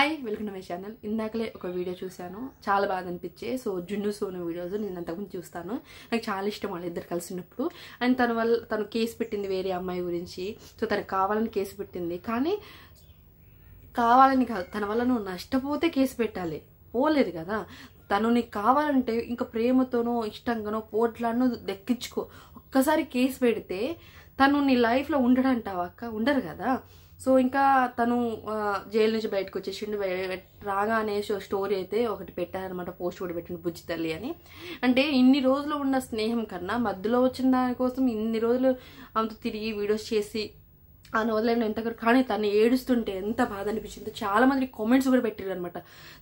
Hi welcome to my channel. ఇందాకలే ఒక video చూశాను, చాలా బాగా అనిపించే. సో జున్ను సోను వీడియోస్ నేను అంతకుముందు చూస్తాను, నాకు చాలా ఇష్టం వాళ్ళిద్దరు కలిసినప్పుడు. అండ్ తను కేసు పెట్టింది వేరే అమ్మాయి గురించి. సో తనకు కావాలని కేసు పెట్టింది, కానీ కావాలని కాదు, తన వల్ల నువ్వు నష్టపోతే కేసు పెట్టాలి, పోలేదు కదా. తను నీకు కావాలంటే ఇంకా ప్రేమతోనో ఇష్టంగానో పోట్లాడనో దక్కించుకో. ఒక్కసారి కేసు పెడితే తను నీ లైఫ్లో ఉండడంటావా అక్క? ఉండరు కదా. సో ఇంకా తను జైలు నుంచి బయటకు వచ్చేసిండు. రాగానే స్టోరీ అయితే ఒకటి పెట్టారనమాట, పోస్ట్ కూడా పెట్టిండు, బుజ్జి తల్లి అని. అంటే ఇన్ని రోజులు ఉన్న స్నేహం కన్నా మధ్యలో వచ్చిన దానికోసం ఇన్ని రోజులు ఆమెతో తిరిగి వీడియోస్ చేసి అని వదిలేను ఎంత, కానీ తను ఏడుస్తుంటే ఎంత బాధ అనిపించింది. చాలా మంది కామెంట్స్ కూడా పెట్టారు అనమాట,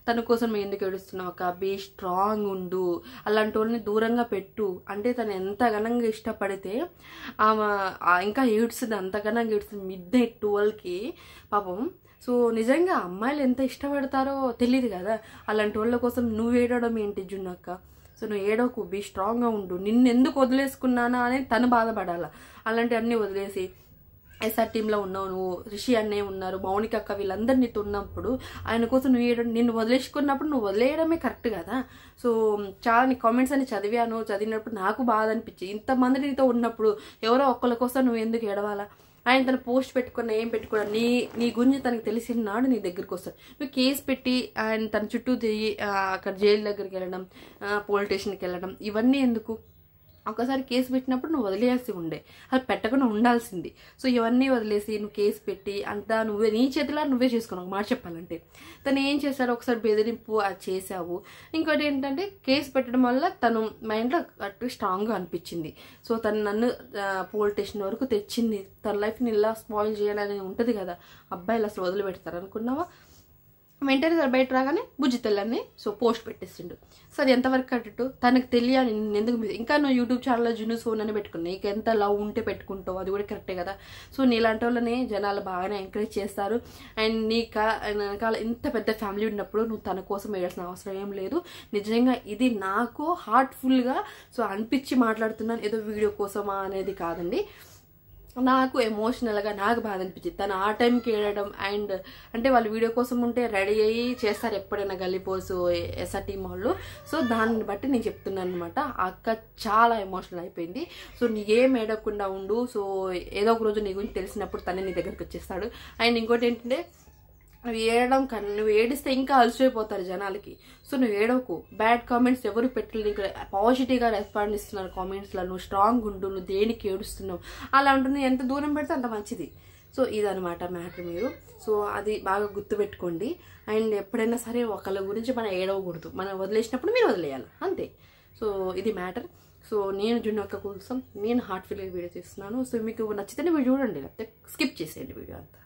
తన కోసం మేము ఎందుకు ఏడుస్తున్నావు అక్క, బీ స్ట్రాంగ్ ఉండు, అలాంటి వాళ్ళని దూరంగా పెట్టు. అంటే తను ఎంత ఘనంగా ఇష్టపడితే ఆమె ఇంకా ఏడుస్తుంది, అంత ఘనంగా ఏడుస్తుంది మిడ్-నైట్ 12కి పాపం. సో నిజంగా అమ్మాయిలు ఎంత ఇష్టపడతారో తెలియదు కదా. అలాంటి వాళ్ళ కోసం నువ్వు ఏడవడం ఏంటి జున్నక్క? సో నువ్వు ఏడవకు, బీ స్ట్రాంగ్గా ఉండు. నిన్ను ఎందుకు వదిలేసుకున్నానా అని తను బాధపడాల. అలాంటి అన్నీ వదిలేసి ఎస్ఆర్ టీంలో ఉన్నావు నువ్వు, రిషి అన్నయ్య ఉన్నారు, మౌనిక అక్క, వీళ్ళందరూ నీతో ఉన్నప్పుడు ఆయన కోసం నువ్వు నిన్ను వదిలేసుకున్నప్పుడు నువ్వు వదిలేయడమే కరెక్ట్ కదా. సో చాలా నీ కామెంట్స్ అని చదివినప్పుడు నాకు బాధ అనిపించి, ఇంతమంది నీతో ఉన్నప్పుడు ఎవరో ఒక్కళ్ళ కోసం నువ్వు ఎందుకు ఏడవాలా? ఆయన తను పోస్ట్ పెట్టుకున్నా ఏం పెట్టుకున్నా నీ గురించి తనకు తెలిసినాడు నీ దగ్గరికి వస్తాడు. నువ్వు కేసు పెట్టి ఆయన తన చుట్టూ తిరిగి అక్కడ జైలు దగ్గరికి వెళ్ళడం, పోలీస్ స్టేషన్కి వెళ్ళడం, ఇవన్నీ ఎందుకు? ఒకసారి కేసు పెట్టినప్పుడు నువ్వు వదిలేయాల్సి ఉండే, అది పెట్టకుండా ఉండాల్సింది. సో ఇవన్నీ వదిలేసి నువ్వు కేసు పెట్టి అంతా నువ్వే నీ చేతిలో నువ్వే చేసుకున్నావు. మాట చెప్పాలంటే తను ఏం చేశాడు, ఒకసారి బెదిరింపు అది చేసావు. ఇంకోటి ఏంటంటే కేసు పెట్టడం వల్ల తను మైండ్లో అటు స్ట్రాంగ్గా అనిపించింది. సో తను నన్ను పోలీస్ స్టేషన్ వరకు తెచ్చింది, తన లైఫ్ని ఇలా స్పాయిల్ చేయాలని ఉంటుంది కదా. అబ్బాయిలు అసలు వదిలిపెడతారు అనుకున్నావా? వెంటనే బయట రాగానే బుజ్జి తెల్లని సో పోస్ట్ పెట్టేసిండు. సరే ఎంతవరకు కరెక్ట్ తనకు తెలియాలి. ఎందుకు ఇంకా నువ్వు యూట్యూబ్ ఛానల్లో జున్ను సోన్ అని పెట్టుకున్నావు, నీకు ఎంత లవ్ ఉంటే పెట్టుకుంటావు, అది కూడా కరెక్టే కదా. సో నీలాంటి వాళ్ళని జనాలు బాగానే ఎంకరేజ్ చేస్తారు. అండ్ వెనకాల ఇంత పెద్ద ఫ్యామిలీ ఉన్నప్పుడు నువ్వు తన కోసం వేయాల్సిన అవసరం ఏం లేదు. నిజంగా ఇది నాకు హార్ట్ఫుల్గా సో అనిపించి మాట్లాడుతున్నాను, ఏదో వీడియో కోసమా అనేది కాదండి. నాకు ఎమోషనల్గా నాకు బాధ అనిపించింది తను ఆ టైంకి ఏడడం. అండ్ అంటే వాళ్ళు వీడియో కోసం ఉంటే రెడీ అయ్యి చేస్తారు ఎప్పుడైనా గల్లీపోసు ఎస్ఆర్ టీం వాళ్ళు. సో దాన్ని బట్టి నేను చెప్తున్నాను అనమాట. ఆ అక్క చాలా ఎమోషనల్ అయిపోయింది. సో నీకేం ఏడవకుండా ఉండు. సో ఏదో ఒక రోజు నీ గురించి తెలిసినప్పుడు తనే నీ దగ్గరికి వచ్చేస్తాడు. అండ్ ఇంకోటి ఏంటంటే నువ్వు ఏడడం కన్నా నువ్వు ఏడిస్తే ఇంకా అలసిపోతారు జనాలకి. సో నువ్వు ఏడవకు. బ్యాడ్ కామెంట్స్ ఎవరు పెట్టలేదు, ఇంకా పాజిటివ్గా రెస్పాండ్ ఇస్తున్నారు కామెంట్స్లో. నువ్వు స్ట్రాంగ్ ఉండు, నువ్వు దేనికి ఏడుస్తున్నావు అలా ఉంటుంది. ఎంత దూరం పెడితే అంత మంచిది. సో ఇదనమాట మ్యాటర్. మీరు సో అది బాగా గుర్తుపెట్టుకోండి. అండ్ ఎప్పుడైనా సరే ఒకళ్ళ గురించి మనం ఏడవకూడదు, మనం వదిలేసినప్పుడు మీరు వదిలేయాలి అంతే. సో ఇది మ్యాటర్. సో నేను జున్నక్క కోసం నేను హార్ట్ఫుల్గా వీడియో చేస్తున్నాను. సో మీకు నచ్చితేనే మీరు చూడండి, లేకపోతే స్కిప్ చేసేయండి వీడియో అంతా.